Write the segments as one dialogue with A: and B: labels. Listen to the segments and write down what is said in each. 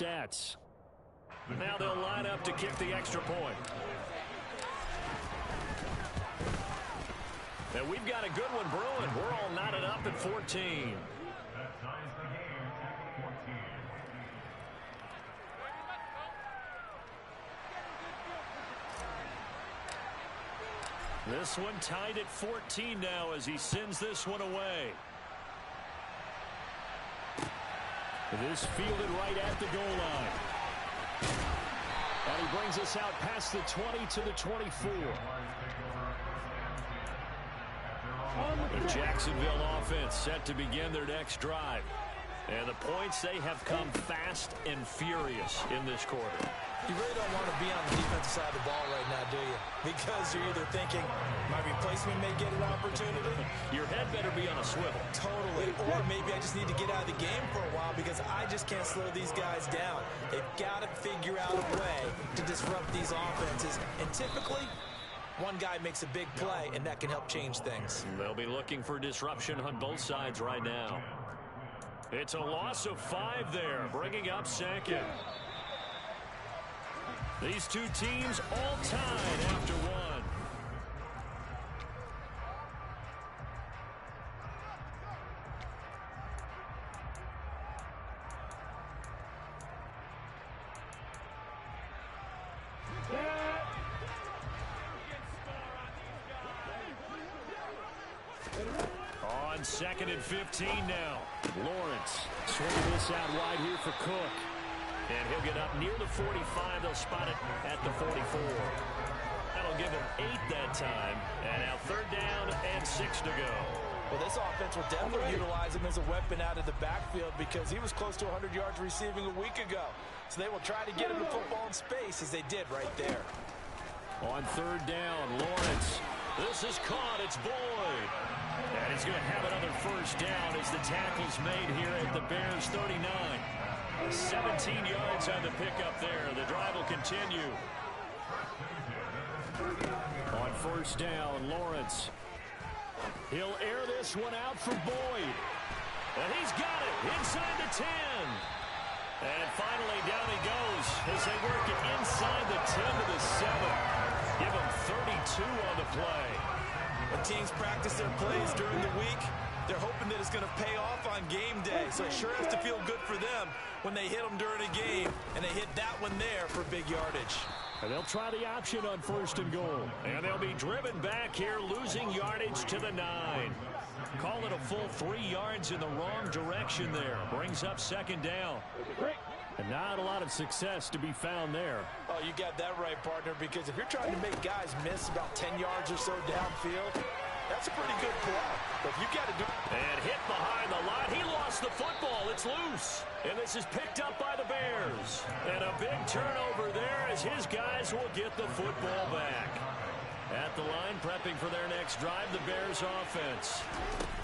A: stats. Now they'll line up to kick the extra point. And we've got a good one brewing. We're all knotted up at 14. This one tied at 14 now as he sends this one away. This fielded right at the goal line. And he brings us out past the 20 to the 24. The Jacksonville offense set to begin their next drive. And the points, they have come fast and furious in this quarter.
B: You really don't want to be on the defensive side of the ball right now, do you? Because you're either thinking, my replacement may get an opportunity.
A: Your head better be on a swivel.
B: Totally. Or maybe I just need to get out of the game for a while because I just can't slow these guys down. They've got to figure out a way to disrupt these offenses. And typically, one guy makes a big play, and that can help change things.
A: They'll be looking for disruption on both sides right now. It's a loss of 5 there, bringing up second. These two teams all tied after one. On 2nd and 15 now. Lawrence swinging this out wide here for Cook. And he'll get up near the 45. They'll spot it at the 44. That'll give him 8 that time. And now 3rd down and 6 to go.
B: Well, this offense will definitely utilize him as a weapon out of the backfield because he was close to 100 yards receiving a week ago. So they will try to get him the football in space as they did right there.
A: On 3rd down, Lawrence. This is caught. It's Boyd. And he's going to have another 1st down as the tackle's made here at the Bears 39. 17 yards on the pickup there. The drive will continue. On 1st down, Lawrence. He'll air this one out for Boyd. And he's got it inside the 10. And finally down he goes as they work it inside the 10 to the 7. Give him 32 on the play.
B: When teams practice their plays during the week, they're hoping that it's going to pay off on game day. So it sure has to feel good for them when they hit them during a game, and they hit that one there for big yardage.
A: And they'll try the option on 1st and goal. And they'll be driven back here, losing yardage to the 9. Call it a full 3 yards in the wrong direction there. Brings up 2nd down. And not a lot of success to be found there.
B: Oh, you got that right, partner, because if you're trying to make guys miss about 10 yards or so downfield, that's a pretty good play. But you got to do it.
A: And hit behind the line. He lost the football. It's loose. And this is picked up by the Bears. And a big turnover there as his guys will get the football back. At the line, prepping for their next drive, the Bears offense.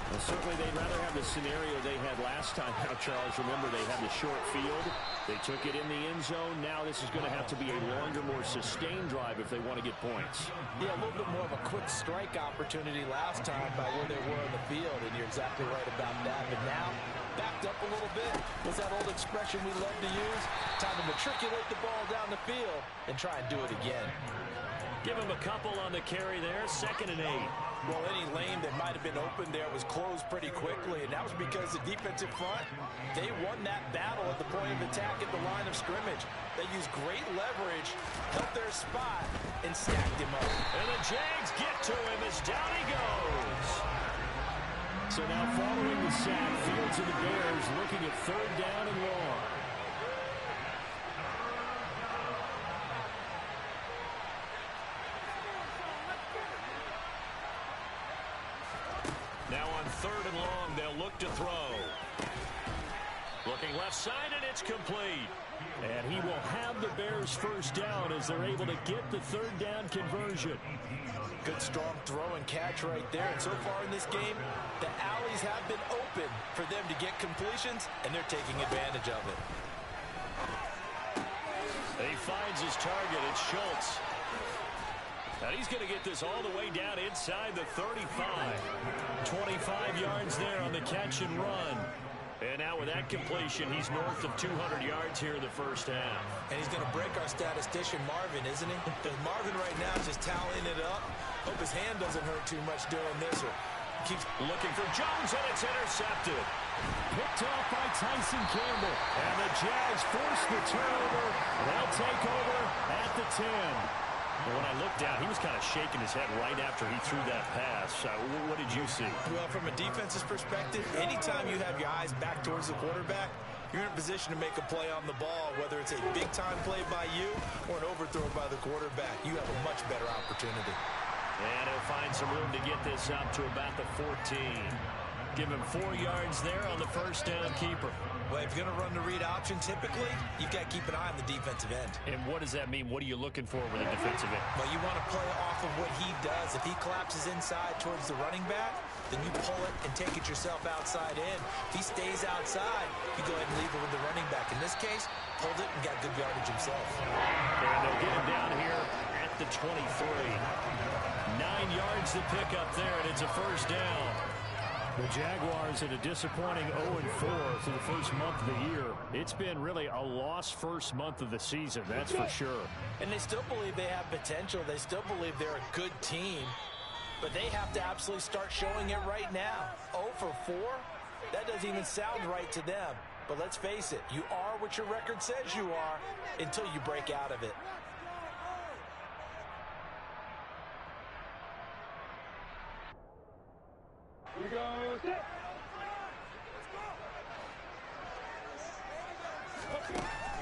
A: Well, certainly they'd rather have the scenario they had last time. Now, Charles, remember they had the short field. They took it in the end zone. Now this is going to have to be a longer, more sustained drive if they want to get points.
B: Yeah, a little bit more of a quick strike opportunity last time by where they were in the field, and you're exactly right about that. But now, backed up a little bit. What's that old expression we love to use? Time to matriculate the ball down the field and try and do it again.
A: Give him a couple on the carry there. 2nd and 8.
B: Well, any lane that might have been open there was closed pretty quickly, and that was because the defensive front, they won that battle at the point of attack at the line of scrimmage. They used great leverage, held their spot, and stacked him up.
A: And the Jags get to him as down he goes. So now following the sack, Fields of the Bears looking at 3rd down and long. Now on 3rd and long, they'll look to throw. Looking left side, and it's complete. And he will have the Bears 1st down as they're able to get the 3rd down conversion.
B: Good strong throw and catch right there. And so far in this game, the alleys have been open for them to get completions, and they're taking advantage of it.
A: He finds his target. It's Schultz. And he's going to get this all the way down inside the 35. 25 yards there on the catch and run. And now with that completion, he's north of 200 yards here in the first half.
B: And he's going to break our statistician, Marvin, isn't he? Because Marvin right now is just tallying it up. Hope his hand doesn't hurt too much during this. Or keeps
A: looking for Jones, and it's intercepted.
C: Picked off by Tyson Campbell. And the Jags force the turnover. They'll take over at the 10.
A: When I looked down, he was kind of shaking his head right after he threw that pass. What did you see?
B: Well, from a defense's perspective, anytime you have your eyes back towards the quarterback, you're in a position to make a play on the ball, whether it's a big-time play by you or an overthrow by the quarterback. You have a much better opportunity.
A: And he'll find some room to get this up to about the 14. Give him 4 yards there on the first down keeper.
B: Well, if you're going to run the read option, typically, you've got to keep an eye on the defensive end.
A: And what does that mean? What are you looking for with a defensive end?
B: Well, you want to play off of what he does. If he collapses inside towards the running back, then you pull it and take it yourself outside in. If he stays outside, you go ahead and leave it with the running back. In this case, pulled it and got good yardage himself.
A: And they'll get him down here at the 23. 9 yards to pick up there, and it's a first down.
C: The Jaguars in a disappointing 0-4 through the first month of the year. It's been really a lost first month of the season, that's for sure.
B: And they still believe they have potential. They still believe they're a good team. But they have to absolutely start showing it right now. 0-4? That doesn't even sound right to them. But let's face it, you are what your record says you are until you break out of it.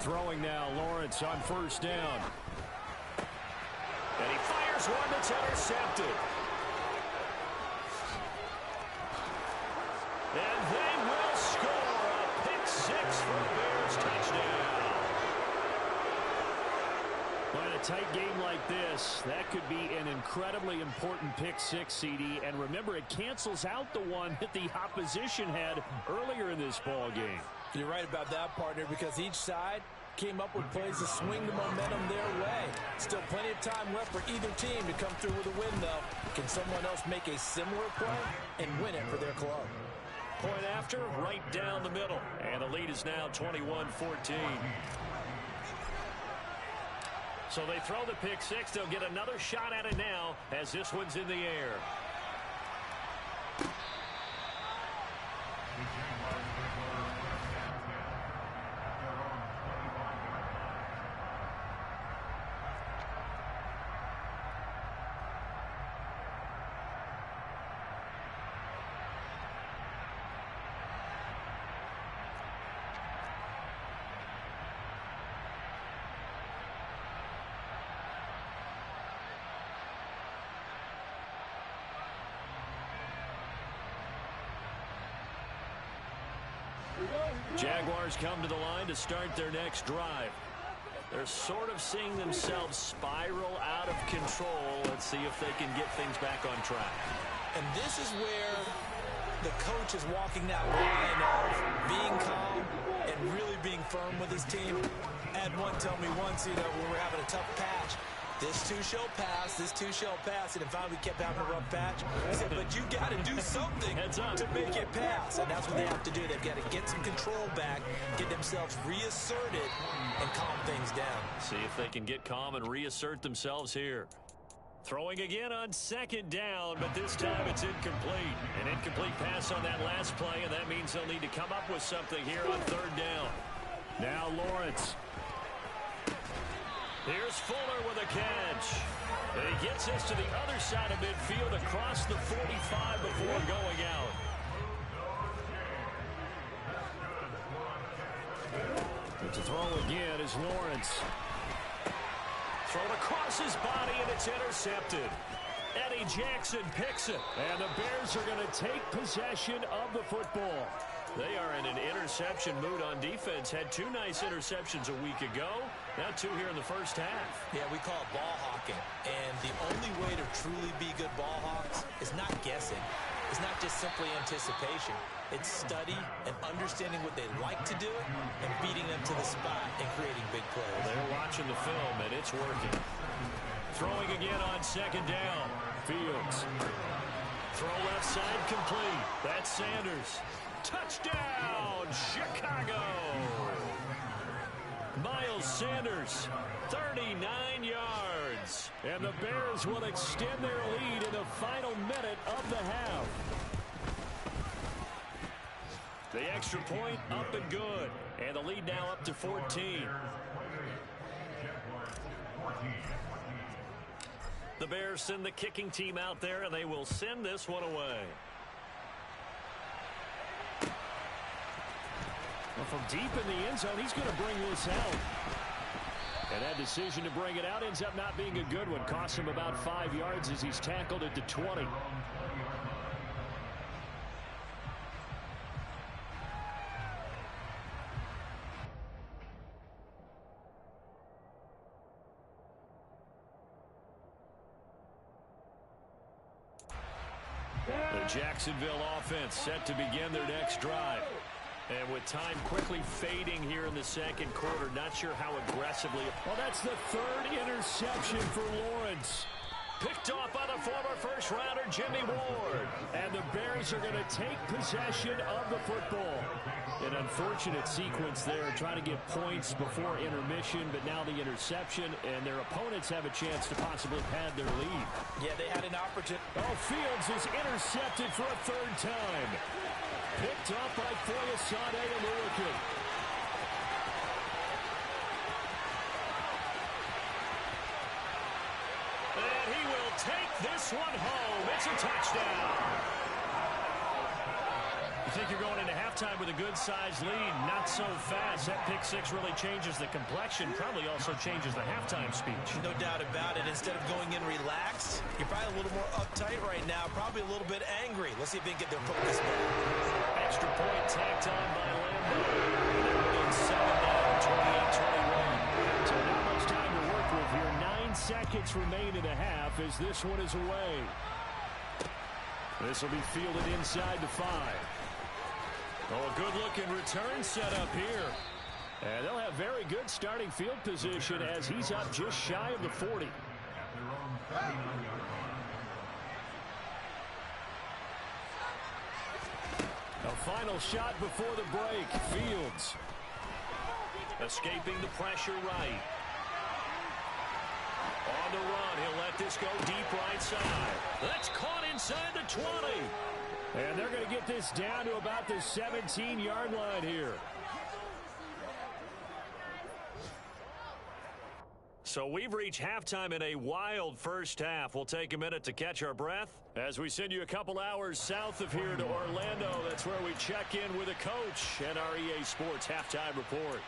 C: Throwing now, Lawrence on first down.
A: And he fires one that's intercepted. And they will score a pick six for a Bears touchdown.
C: Well, in a tight game like this, that could be an incredibly important pick six, CD. And remember, it cancels out the one that the opposition had earlier in this ball game.
B: You're right about that, partner, because each side came up with plays to swing the momentum their way. Still plenty of time left for either team to come through with a win, though. Can someone else make a similar play and win it for their club?
A: Point after, right down the middle. And the lead is now 21-14. So they throw the pick six. They'll get another shot at it now as this one's in the air. Jaguars come to the line to start their next drive. They're sort of seeing themselves spiral out of control. Let's see if they can get things back on track.
B: And this is where the coach is walking that line of being calm and really being firm with his team. I had one tell me once, when we're having a tough patch, this too shall pass, this too shall pass. And if we kept having a rough patch, he said, but you got to do something to make it pass. And that's what they have to do. They've got to get some control back, get themselves reasserted, and calm things down.
A: See if they can get calm and reassert themselves here. Throwing again on second down, but this time it's incomplete. An incomplete pass on that last play, and that means they'll need to come up with something here on third down.
C: Now Lawrence.
A: Here's Fuller with a catch. And he gets us to the other side of midfield across the 45 before going out.
C: To throw again is Lawrence.
A: Thrown across his body, and it's intercepted. Eddie Jackson picks it.
C: And the Bears are going to take possession of the football.
A: They are in an interception mood on defense. Had 2 nice interceptions a week ago. Now 2 here in the first half.
B: Yeah, we call it ball hawking. And the only way to truly be good ball hawks is not guessing. It's not just simply anticipation. It's study and understanding what they like to do and beating them to the spot and creating big plays.
A: They're watching the film, and it's working. Throwing again on second down.
C: Fields.
A: Throw left side complete. That's Sanders. Touchdown, Chicago! Miles Sanders, 39 yards. And the Bears will extend their lead in the final minute of the half. The extra point up and good. And the lead now up to 14. The Bears send the kicking team out there, and they will send this one away.
C: Well, from deep in the end zone, he's going to bring this out. And that decision to bring it out ends up not being a good one. Costs him about 5 yards as he's tackled at the 20. The Jacksonville offense set to begin their next drive. And with time quickly fading here in the second quarter, not sure how aggressively.
A: Well, that's the third interception for Lawrence. Picked off by the former first-rounder Jimmy Ward.
C: And the Bears are going to take possession of the football. An unfortunate sequence there, trying to get points before intermission, but now the interception, and their opponents have a chance to possibly pad their lead.
B: Yeah, they had an opportunity.
C: Oh, Fields is intercepted for a third time. Picked up by Foyesade Oluokun.
A: And he will take this one home. It's a touchdown. You think you're going into halftime with a good-sized lead. Not so fast. That pick six really changes the complexion. Probably also changes the halftime speech.
B: No doubt about it. Instead of going in relaxed, you're probably a little more uptight right now. Probably a little bit angry. Let's see if they can get their focus back.
A: Extra point tacked on by Lambo. And 7 down, 28-21.
C: So not much time to work with here. 9 seconds remain in the half as this one is away. This will be fielded inside the 5.
A: Oh, a good-looking return set up here.
C: And they'll have very good starting field position as he's up just shy of the 40. A final shot before the break. Fields.
A: Escaping the pressure right. On the run, he'll let this go deep right side. That's caught inside the 20.
C: And they're going to get this down to about the 17-yard line here.
A: So we've reached halftime in a wild first half. We'll take a minute to catch our breath as we send you a couple hours south of here to Orlando. That's where we check in with a coach and our EA Sports halftime report.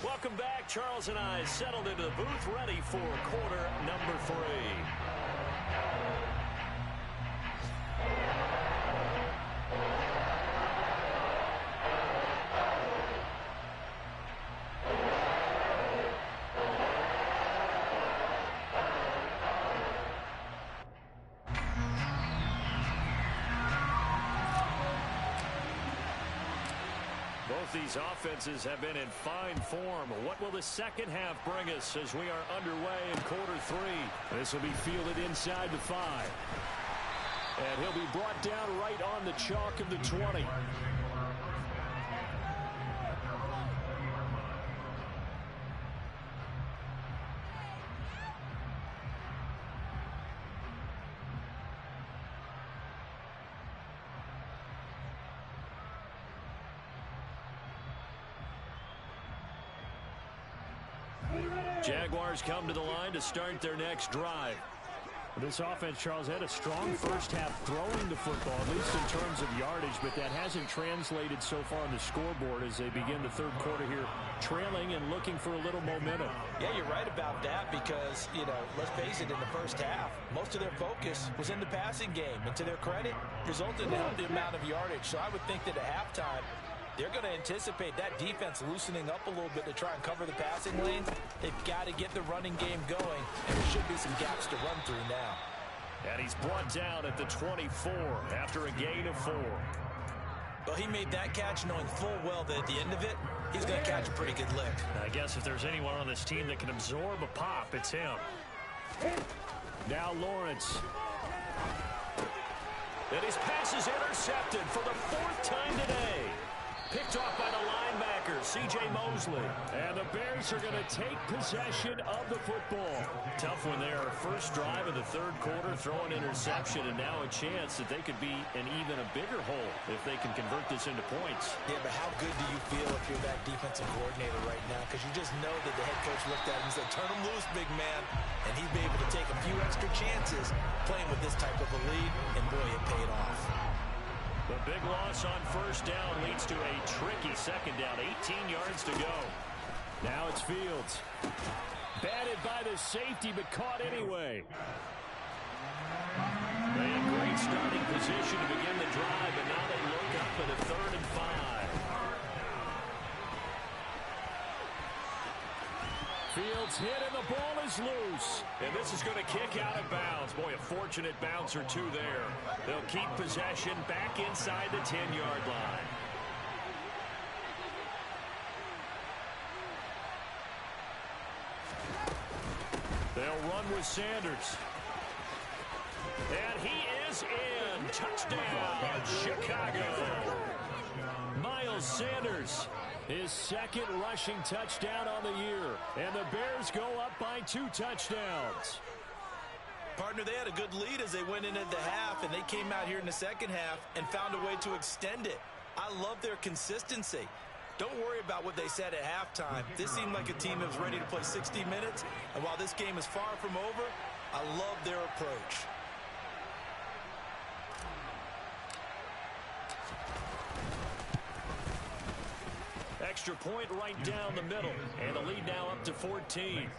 A: Welcome back. Charles and I settled into the booth, ready for quarter number 3. Both these offenses have been in fine form. What will the second half bring us as we are underway in quarter 3?
C: This will be fielded inside the 5. And he'll be brought down right on the chalk of the 20. Jaguars come to the line to start their next drive. This offense, Charles, had a strong first half throwing the football, at least in terms of yardage, but that hasn't translated so far on the scoreboard as they begin the third quarter here, trailing and looking for a little momentum.
B: Yeah, you're right about that because, let's face it, in the first half, most of their focus was in the passing game. And to their credit, resulted in a healthy amount of yardage. So I would think that at halftime, they're going to anticipate that defense loosening up a little bit to try and cover the passing lanes. They've got to get the running game going, and there should be some gaps to run through now.
A: And he's brought down at the 24 after a gain of 4.
B: Well, he made that catch knowing full well that at the end of it, he's going to catch a pretty good lick.
C: I guess if there's anyone on this team that can absorb a pop, it's him. Now Lawrence.
A: And his pass is intercepted for the 4th time today. Picked off by the linebacker, C.J. Mosley.
C: And the Bears are going to take possession of the football.
A: Tough one there. First drive in the 3rd quarter, throw an interception, and now a chance that they could be an even a bigger hole if they can convert this into points.
B: Yeah, but how good do you feel if you're that defensive coordinator right now? Because you just know that the head coach looked at him and said, turn him loose, big man. And he'd be able to take a few extra chances playing with this type of a lead, and boy, it paid off.
A: The big loss on first down leads to a tricky second down. 18 yards to go.
C: Now it's Fields. Batted by the safety, but caught anyway.
A: They had great starting position to begin the drive, and now they look up at a 3rd and 5.
C: Fields hit, and the ball is loose.
A: And this is going to kick out of bounds. Boy, a fortunate bounce or two there. They'll keep possession back inside the 10-yard line.
C: They'll run with Sanders.
A: And he is in. Touchdown, Chicago.
C: Miles Sanders, his 2nd rushing touchdown on the year. And the Bears go up by 2 touchdowns.
B: Partner, they had a good lead as they went into the half, and they came out here in the second half and found a way to extend it. I love their consistency. Don't worry about what they said at halftime. This seemed like a team that was ready to play 60 minutes, and while this game is far from over, I love their approach.
A: Extra point right down the middle, and the lead now up to 14.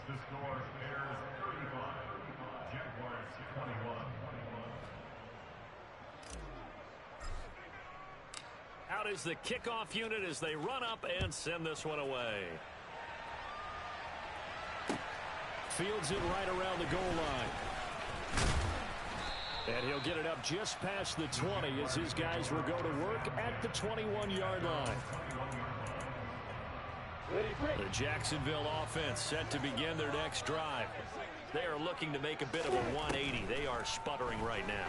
A: Out is the kickoff unit as they run up and send this one away.
C: Fields it right around the goal line. And he'll get it up just past the 20 as his guys will go to work at the 21-yard line.
A: The Jacksonville offense set to begin their next drive. They are looking to make a bit of a 180. They are sputtering right now.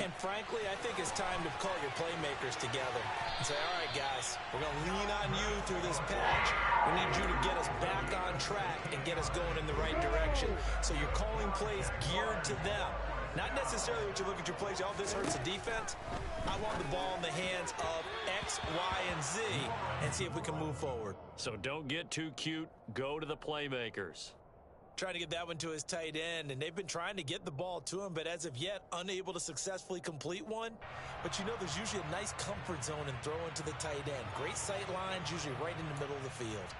B: And frankly, I think it's time to call your playmakers together and say, all right, guys, we're going to lean on you through this patch. We need you to get us back on track and get us going in the right direction. So you're calling plays geared to them. Not necessarily what you look at your plays, oh, this hurts the defense. I want the ball in the hands of X, Y, and Z and see if we can move forward.
A: So don't get too cute. Go to the playmakers.
B: Trying to get that one to his tight end, and they've been trying to get the ball to him, but as of yet, unable to successfully complete one. But you know there's usually a nice comfort zone in throwing to the tight end. Great sight lines, usually right in the middle of the field.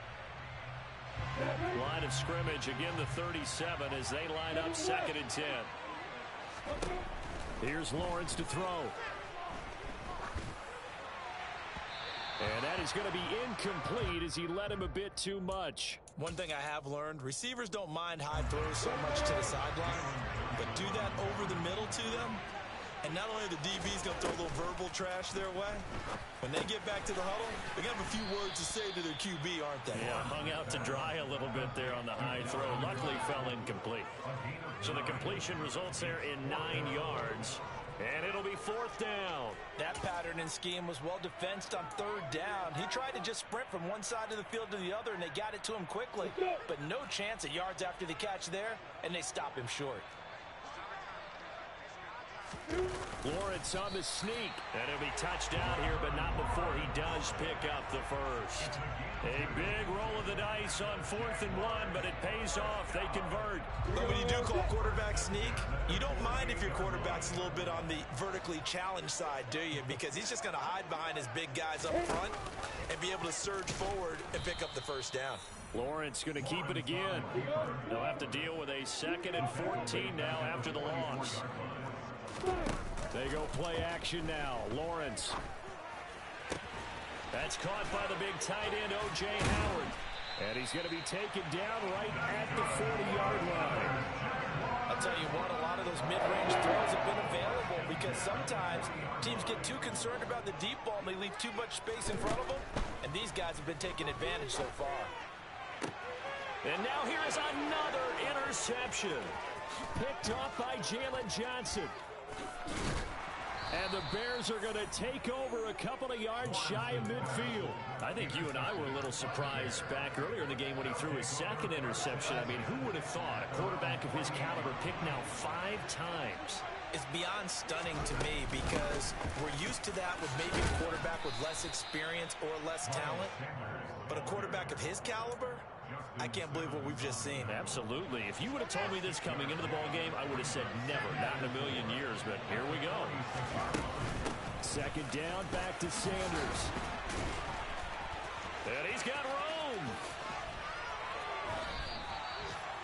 A: Line of scrimmage, again the 37 as they line up 2nd and 10.
C: Here's Lawrence to throw. And that is going to be incomplete as he led him a bit too much.
B: One thing I have learned, receivers don't mind high throws so much to the sideline, but do that over the middle to them, and not only are the DBs going to throw a little verbal trash their way, when they get back to the huddle, they're going to have a few words to say to their QB, aren't they?
A: Yeah, hung out to dry a little bit there on the high throw. Luckily fell incomplete. So the completion results there in 9 yards. And it'll be 4th down.
B: That pattern and scheme was well defensed on 3rd down. He tried to just sprint from one side of the field to the other, and they got it to him quickly. But no chance at yards after the catch there, and they stop him short.
C: Lawrence on the sneak.
A: And he'll be touched down here, but not before he does pick up the first. A big roll of the dice on 4th and 1, but it pays off. They convert.
B: But when you do call quarterback sneak, you don't mind if your quarterback's a little bit on the vertically challenged side, do you? Because he's just going to hide behind his big guys up front and be able to surge forward and pick up the first down.
C: Lawrence going to keep it again.
A: They'll have to deal with a 2nd and 14 now after the loss.
C: They go play action now. Lawrence.
A: That's caught by the big tight end, O.J. Howard.
C: And he's going to be taken down right at the 40-yard line.
B: I'll tell you what, a lot of where those mid-range throws have been available, because sometimes teams get too concerned about the deep ball and they leave too much space in front of them, and these guys have been taking advantage so far.
A: And now here is another interception. Picked off by Jalen Johnson. And the Bears are going to take over a couple of yards shy of midfield. I think you and I were a little surprised back earlier in the game when he threw his second interception. I mean, who would have thought a quarterback of his caliber picked now 5 times?
B: It's beyond stunning to me, because we're used to that with maybe a quarterback with less experience or less talent. But a quarterback of his caliber, I can't believe what we've just seen.
A: Absolutely. If you would have told me this coming into the ball game, I would have said never, not in a million years, but here we go.
C: Second down, back to Sanders.
A: And he's got room.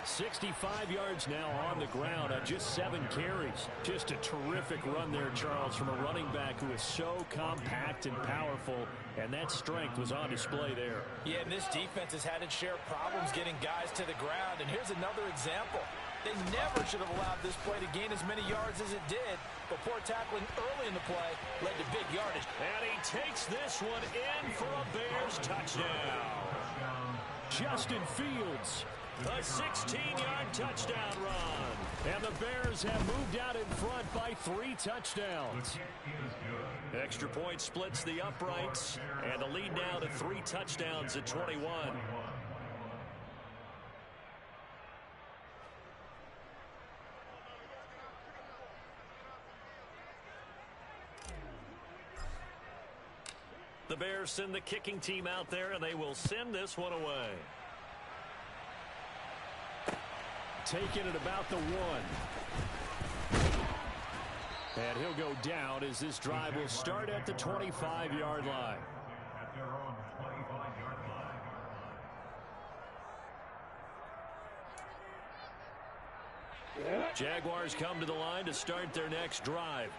C: 65 yards now on the ground on just 7 carries. Just a terrific run there, Charles, from a running back who is so compact and powerful, and that strength was on display there.
B: Yeah, and this defense has had its share of problems getting guys to the ground, and here's another example. They never should have allowed this play to gain as many yards as it did, but poor tackling early in the play led to big yardage.
A: And he takes this one in for a Bears touchdown.
C: Justin Fields.
A: A 16-yard touchdown run.
C: And the Bears have moved out in front by 3 touchdowns.
A: Extra point splits the uprights, and the lead now to 3 touchdowns at 21. The Bears send the kicking team out there, and they will send this one away.
C: Taking it about the 1. And he'll go down as this drive will start at the 25-yard line.
A: Jaguars come to the line to start their next drive.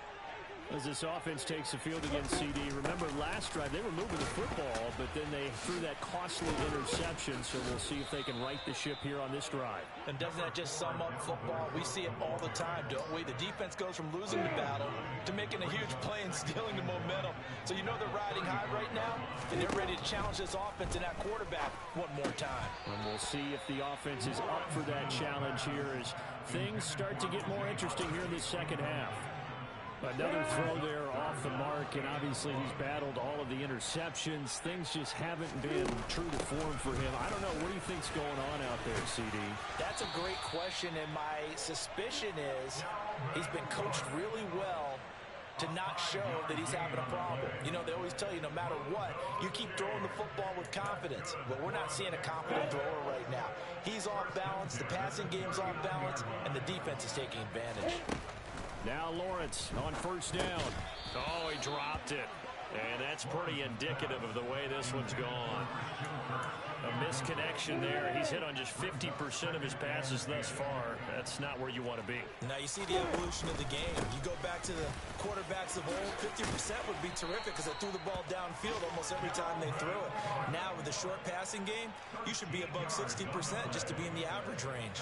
C: As this offense takes the field against CD, remember last drive they were moving the football, but then they threw that costly interception, so we'll see if they can right the ship here on this drive.
B: And doesn't that just sum up football? We see it all the time, don't we? The defense goes from losing the battle to making a huge play and stealing the momentum. So you know they're riding high right now, and they're ready to challenge this offense and that quarterback one more time.
C: And we'll see if the offense is up for that challenge here as things start to get more interesting here in this second half. Another throw there off the mark, and obviously he's battled all of the interceptions. Things just haven't been true to form for him. I don't know. What do you think's going on out there, CD?
B: That's a great question, and my suspicion is he's been coached really well to not show that he's having a problem. You know, they always tell you no matter what, you keep throwing the football with confidence. But we're not seeing a confident thrower right now. He's off balance, the passing game's off balance, and the defense is taking advantage.
C: Now Lawrence on first down.
A: Oh, he dropped it. And that's pretty indicative of the way this one's gone. A misconnection there. He's hit on just 50% of his passes thus far. That's not where you want to be.
B: Now you see the evolution of the game. You go back to the quarterbacks of old, 50% would be terrific because they threw the ball downfield almost every time they threw it. Now with the short passing game, you should be above 60% just to be in the average range.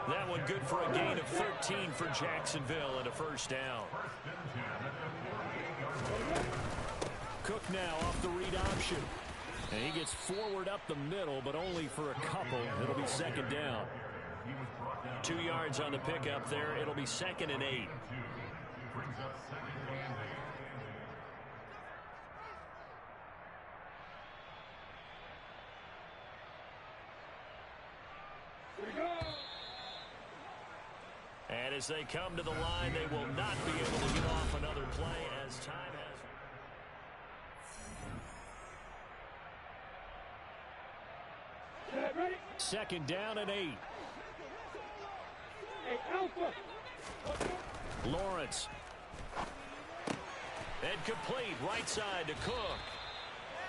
A: That one good for a gain of 13 for Jacksonville and a first down.
C: Cook now off the read option. And he gets forward up the middle, but only for a couple. It'll be second down.
A: 2 yards on the pickup there. It'll be 2nd and 8. And as they come to the line, they will not be able to get off another play as time has.
C: Second down and 8. Lawrence.
A: And complete right side to Cook.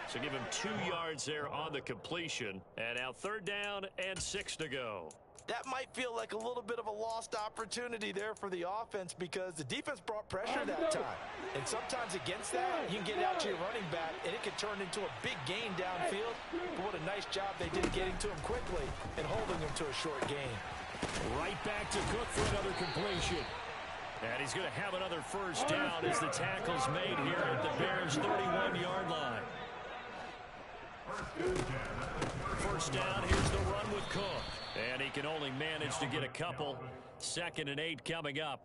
A: So give him 2 yards there on the completion. And now 3rd down and 6 to go.
B: That might feel like a little bit of a lost opportunity there for the offense because the defense brought pressure that time. And sometimes against that, you can get out to your running back, and it could turn into a big gain downfield. But what a nice job they did getting to him quickly and holding him to a short gain.
C: Right back to Cook for another completion.
A: completion. And he's going to have another first down as the tackle's made here at the Bears' 31-yard line. First down, here's the run with Cook. And he can only manage to get a couple. 2nd and 8 coming up.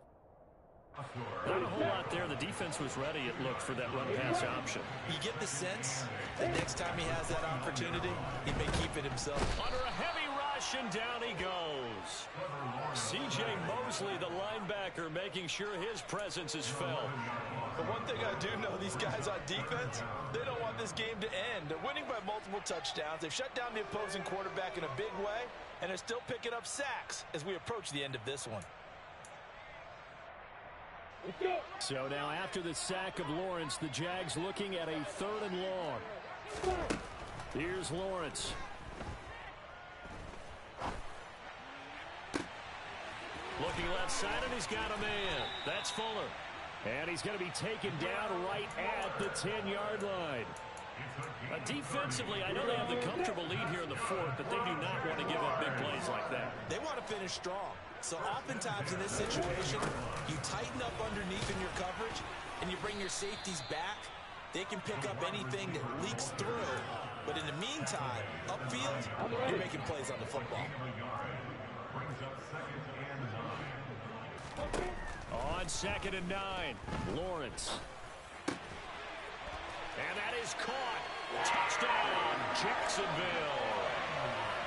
A: Not a whole lot there. The defense was ready, it looked, for that run-pass option.
B: You get the sense that next time he has that opportunity, he may keep it himself.
A: Under a heavy rush, and down he goes. C.J. Mosley, the linebacker, making sure his presence is felt.
B: The one thing I do know, these guys on defense, they don't want this game to end. They're winning by multiple touchdowns. They've shut down the opposing quarterback in a big way, and they're still picking up sacks as we approach the end of this one.
C: So now after the sack of Lawrence, the Jags looking at a 3rd and long. Here's Lawrence.
A: Looking left side, and he's got a man. That's Fuller.
C: And he's going to be taken down right at the 10-yard line.
A: Defensively, I know they have the comfortable lead here in the 4th, but they do not want to give up big plays like that.
B: They want to finish strong. So oftentimes in this situation, you tighten up underneath in your coverage, and you bring your safeties back. They can pick up anything that leaks through. But in the meantime, upfield, you're making plays on the football.
A: On 2nd and 9, Lawrence. And that is caught. Touchdown, Jacksonville.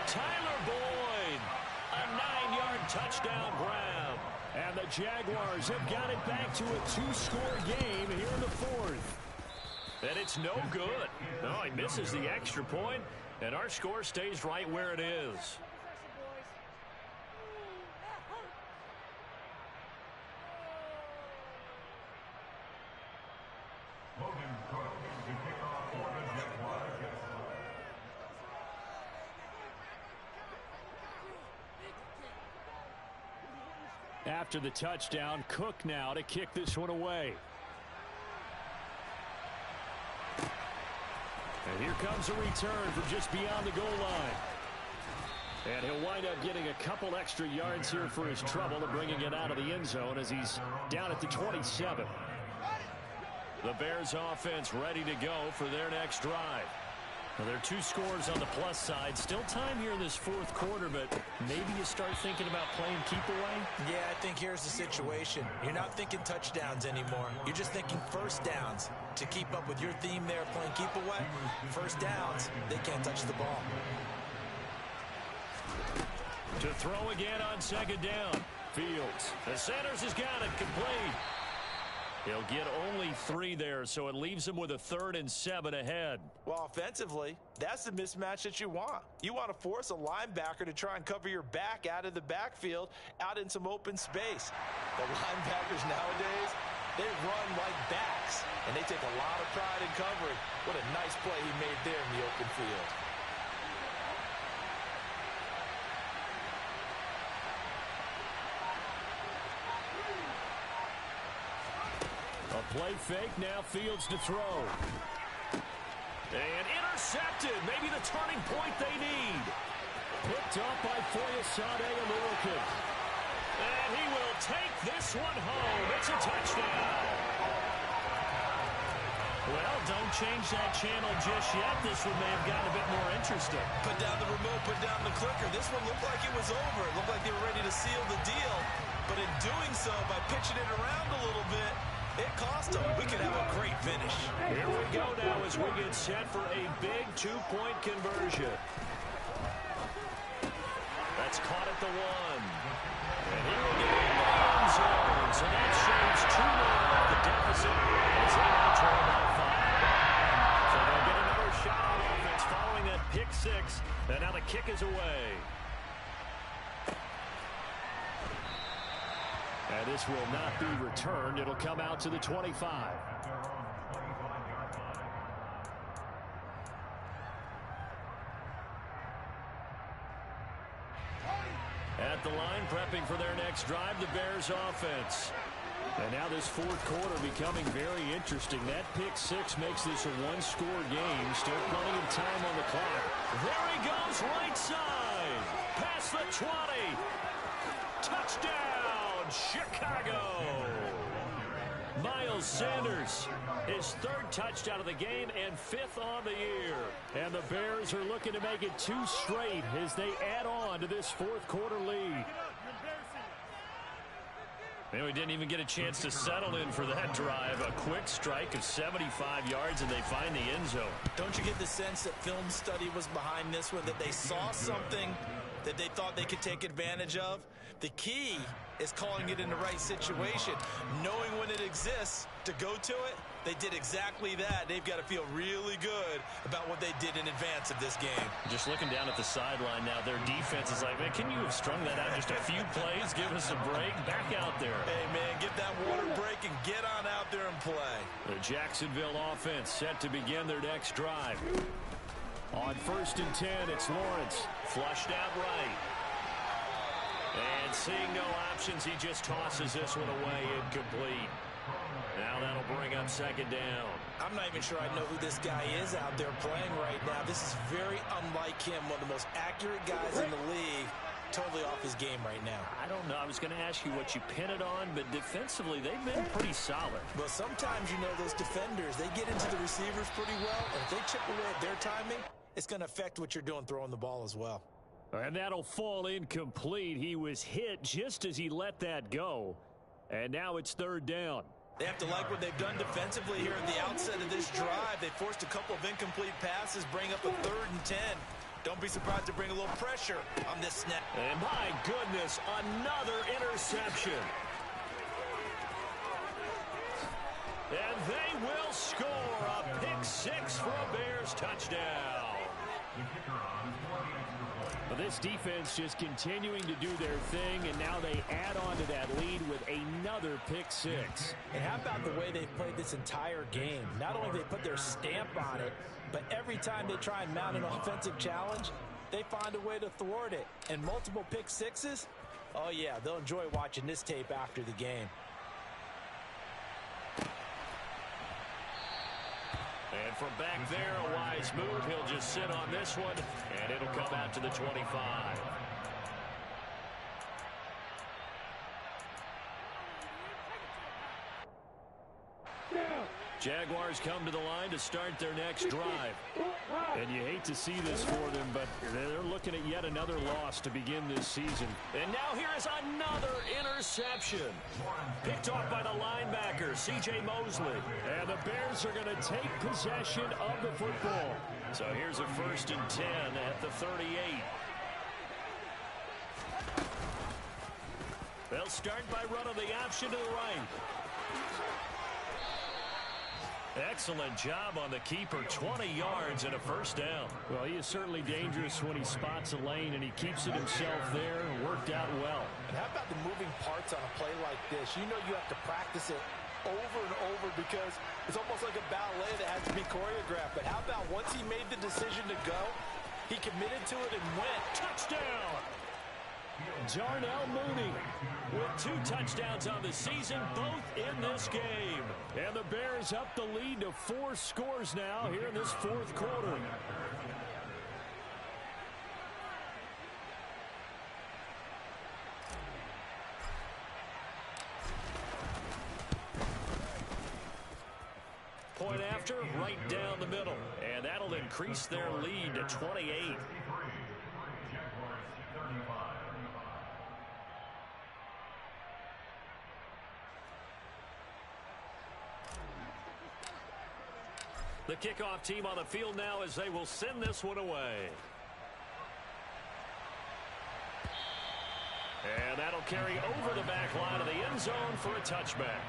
A: Tyler Boyd, a 9-yard touchdown grab.
C: And the Jaguars have got it back to a 2-score game here in the 4th.
A: And it's no good. No, he misses the extra point, and our score stays right where it is.
C: After the touchdown, Cook now to kick this one away. And here comes a return from just beyond the goal line. And he'll wind up getting a couple extra yards here for his trouble and bringing it out of the end zone as he's down at the 27.
A: The Bears offense ready to go for their next drive. Well, there are 2 scores on the plus side. Still time here in this 4th quarter, but maybe you start thinking about playing keep away?
B: Yeah, I think here's the situation. You're not thinking touchdowns anymore. You're just thinking first downs. To keep up with your theme there, playing keep away, first downs, they can't touch the ball.
A: To throw again on 2nd down. Fields. The Sanders has got it complete. He'll get only 3 there, so it leaves him with a 3rd and 7 ahead.
B: Well, offensively, that's the mismatch that you want. You want to force a linebacker to try and cover your back out of the backfield, out in some open space. The linebackers nowadays, they run like backs, and they take a lot of pride in covering. What a nice play he made there in the open field.
A: A play fake, now Fields to throw. And intercepted, maybe the turning point they need.
C: Picked up by Foyesade American.
A: And he will take this one home. It's a touchdown. Well, don't change that channel just yet. This one may have gotten a bit more interesting.
B: Put down the remote, put down the clicker. This one looked like it was over. It looked like they were ready to seal the deal. But in doing so, by pitching it around a little bit, it cost them. We could have a great finish.
A: Here we go now as we get set for a big 2-point conversion. That's caught at the 1. And here we go in the end zone. So that shaves 2 more. The deficit is in our trail by 5. So they'll get another shot on offense following that pick 6. And now the kick is away.
C: And this will not be returned. It'll come out to the 25.
A: At the line, prepping for their next drive, the Bears offense.
C: And now this 4th quarter becoming very interesting. That pick 6 makes this a 1-score game. Still plenty of time on the clock.
A: There he goes, right side. Past the 20. Touchdown, Chicago. Miles Sanders, his third touchdown of the game and fifth on the year.
C: And the Bears are looking to make it 2 straight as they add on to this fourth quarter lead.
A: And we didn't even get a chance to settle in for that drive. A quick strike of 75 yards, and they find the end zone.
B: Don't you get the sense that film study was behind this one, that they saw something that they thought they could take advantage of? The key is calling it in the right situation, knowing when it exists to go to it. They did exactly that. They've got to feel really good about what they did in advance of this game.
A: Just looking down at the sideline now, their defense is like, man, can you have strung that out just a few plays? Give us a break. Back out there.
B: Hey, man, get that water break and get on out there and play.
A: The Jacksonville offense set to begin their next drive.
C: On 1st and 10, it's Lawrence.
A: Flushed out right. And seeing no options, he just tosses this one away incomplete. Now that'll bring up 2nd down.
B: I'm not even sure I know who this guy is out there playing right now. This is very unlike him, one of the most accurate guys in the league. Totally off his game right now.
A: I don't know. I was going to ask you what you pin it on, but defensively, they've been pretty solid.
B: Well, sometimes, you know, those defenders, they get into the receivers pretty well, and if they chip away at their timing, it's going to affect what you're doing throwing the ball as well.
C: And that'll fall incomplete. He was hit just as he let that go. And now it's 3rd down.
B: They have to like what they've done defensively here at the outset of this drive. They forced a couple of incomplete passes, bring up a 3rd and 10. Don't be surprised to bring a little pressure on this snap.
A: And my goodness, another interception. And they will score a pick 6 for a Bears touchdown.
C: But this defense just continuing to do their thing, and now they add on to that lead with another pick 6.
B: And how about the way they've played this entire game? Not only do they put their stamp on it, but every time they try and mount an offensive challenge, they find a way to thwart it. And multiple pick 6s, oh yeah, they'll enjoy watching this tape after the game.
A: And from back there, a wise move. He'll just sit on this one, and it'll come out to the 25. Jaguars come to the line to start their next drive.
C: And you hate to see this for them, but they're looking at yet another loss to begin this season.
A: And now here is another interception. Picked off by the linebacker, C.J. Mosley.
C: And the Bears are going to take possession of the football.
A: So here's a 1st and 10 at the 38. They'll start by running the option to the right. Excellent job on the keeper. 20 yards and a 1st down.
C: Well, he is certainly dangerous when he spots a lane, and he keeps it himself there and worked out well.
B: And how about the moving parts on a play like this? You know you have to practice it over and over because it's almost like a ballet that has to be choreographed. But how about once he made the decision to go, he committed to it and went.
A: Touchdown! Darnell Mooney with 2 touchdowns on the season, both in this game.
C: And the Bears up the lead to 4 scores now here in this 4th quarter.
A: Point after, right down the middle. And that'll increase their lead to 28. The kickoff team on the field now as they will send this one away. And that'll carry over the back line of the end zone for a touchback.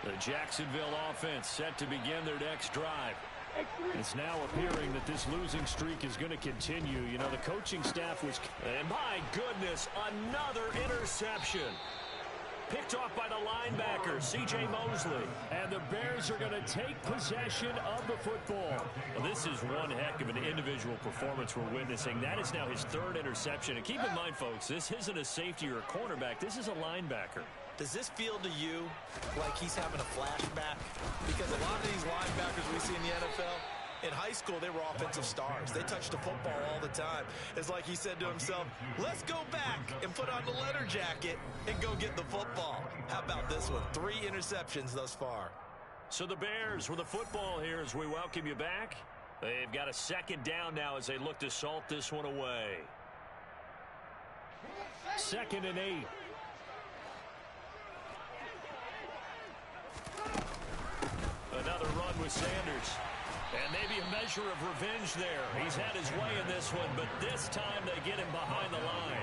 A: The Jacksonville offense set to begin their next drive.
C: It's now appearing that this losing streak is going to continue. You know, the coaching staff was...
A: And my goodness, another interception. Picked off by the linebacker, C.J. Mosley.
C: And the Bears are going to take possession of the football.
A: Well, this is one heck of an individual performance we're witnessing. That is now his third interception. And keep in mind, folks, this isn't a safety or a cornerback. This is a linebacker.
B: Does this feel to you like he's having a flashback? Because a lot of these linebackers we see in the NFL, in high school, they were offensive stars. They touched the football all the time. It's like he said to himself, let's go back and put on the letter jacket and go get the football. How about this one? 3 interceptions thus far.
A: So the Bears with the football here as we welcome you back. They've got a second down now as they look to salt this one away.
C: 2nd and 8.
A: Another run with Sanders. And maybe a measure of revenge there. He's had his way in this one, but this time they get him behind the line.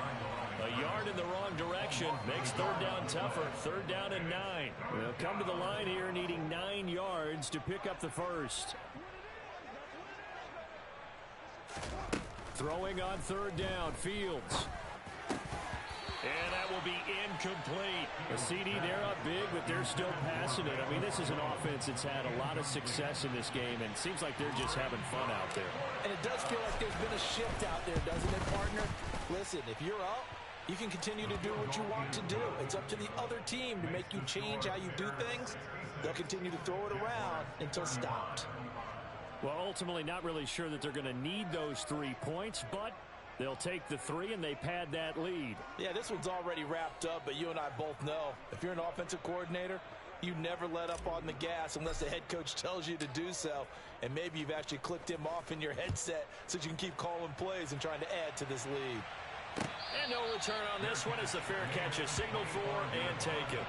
A: A yard in the wrong direction makes 3rd down tougher. 3rd down and 9.
C: They'll come to the line here needing 9 yards to pick up the first. Throwing on 3rd down, Fields.
A: And that will be incomplete.
C: The CD, they're up big, but they're still passing it. I mean, this is an offense that's had a lot of success in this game, and it seems like they're just having fun out there.
B: And it does feel like there's been a shift out there, doesn't it, partner? Listen, if you're up, you can continue to do what you want to do. It's up to the other team to make you change how you do things. They'll continue to throw it around until stopped.
C: Well, ultimately, not really sure that they're going to need those 3 points, but they'll take the 3 and they pad that lead.
B: Yeah, this one's already wrapped up, but you and I both know if you're an offensive coordinator, you never let up on the gas unless the head coach tells you to do so. And maybe you've actually clicked him off in your headset so you can keep calling plays and trying to add to this lead.
A: And no return on this one as the fair catch is signaled for and taken.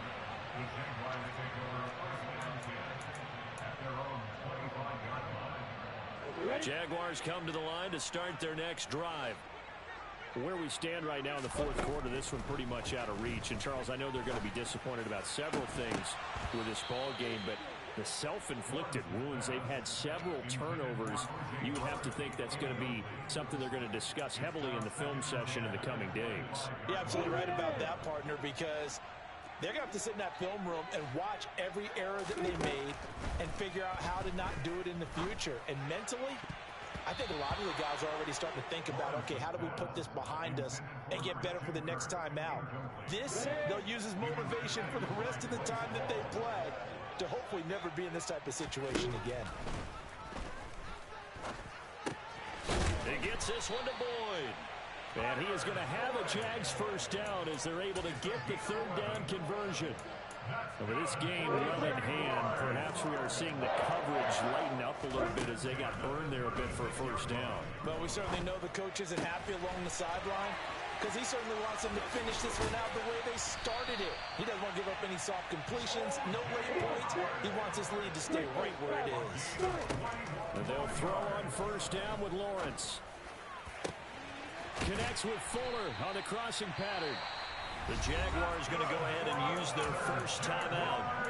A: Jaguars come to the line to start their next drive.
C: Where we stand right now in the 4th quarter, this one pretty much out of reach. And, Charles, I know they're going to be disappointed about several things with this ball game, but the self-inflicted wounds, they've had several turnovers. You would have to think that's going to be something they're going to discuss heavily in the film session in the coming days.
B: You're absolutely right about that, partner, because they're going to have to sit in that film room and watch every error that they made and figure out how to not do it in the future. And mentally, I think a lot of the guys are already starting to think about, okay, how do we put this behind us and get better for the next time out? This, they'll use as motivation for the rest of the time that they play to hopefully never be in this type of situation again.
A: He gets this one to Boyd.
C: And he is going to have a Jags first down as they're able to get the 3rd down conversion. Over this game well in hand, perhaps we are seeing the coverage lighten up a little bit as they got burned there a bit for a first down.
B: But we certainly know the coach isn't happy along the sideline because he certainly wants them to finish this one out the way they started it. He doesn't want to give up any soft completions, no late points. He wants his lead to stay right where it is.
C: And they'll throw on first down with Lawrence. Connects with Fuller on the crossing pattern.
A: The Jaguars going to go ahead and use their first timeout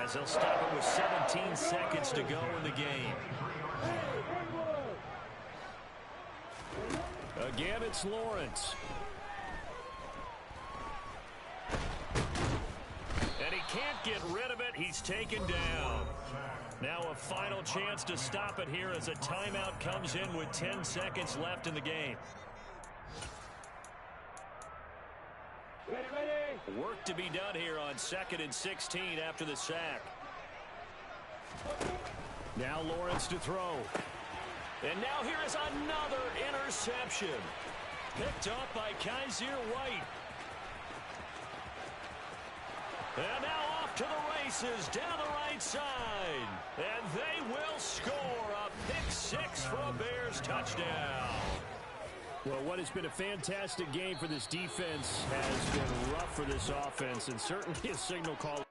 A: as they'll stop it with 17 seconds to go in the game.
C: Again, it's Lawrence.
A: And he can't get rid of it. He's taken down. Now a final chance to stop it here as a timeout comes in with 10 seconds left in the game. Work to be done here on 2nd and 16 after the sack.
C: Now Lawrence to throw.
A: And now here is another interception. Picked up by Kaiser White. And now off to the races down the right side. And they will score a pick-6 for a Bears touchdown.
C: Well, what has been a fantastic game for this defense has been rough for this offense, and certainly a signal call.